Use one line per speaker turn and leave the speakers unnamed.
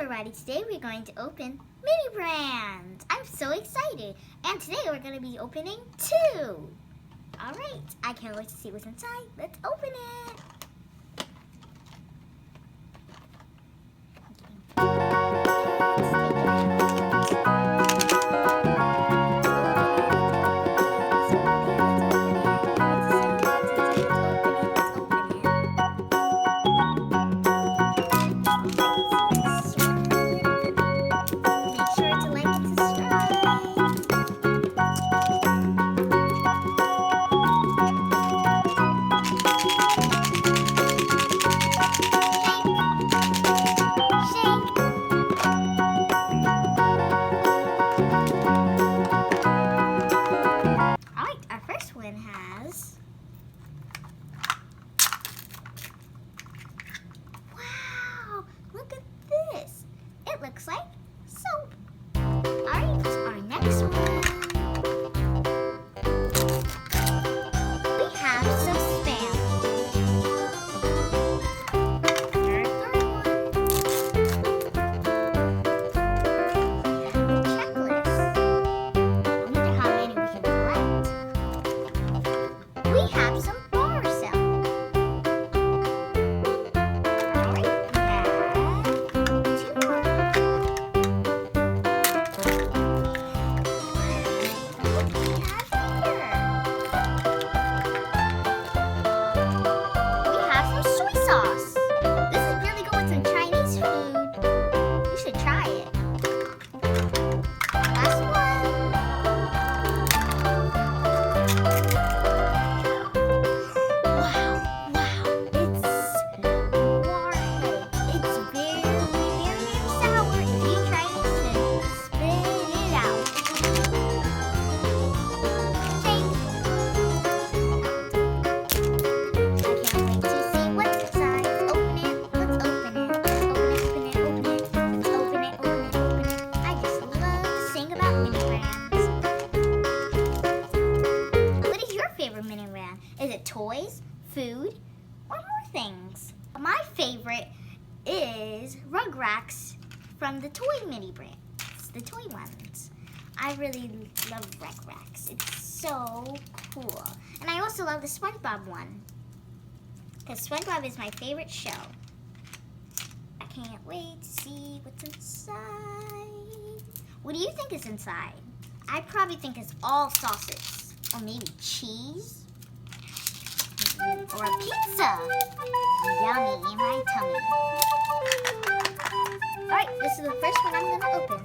everybody, today we're going to open mini brands. I'm so excited. And today we're going to be opening 2. Alright, I can't wait to see what's inside. Let's open it. Wow, look at this. It looks like soap. Alright, our next one. We have some Spam. Third one. We have a checklist. I wonder how many we can collect. We have some bar cells. Is it toys, food, or more things? My favorite is Rugrats from the toy mini brands, the toy ones. I really love Rugrats. It's so cool. And I also love the SpongeBob one, because SpongeBob is my favorite show. I can't wait to see what's inside. What do you think is inside? I probably think it's all sausage, or maybe cheese. Or a pizza. Yummy in my tummy. Alright, this is the first one I'm going to open.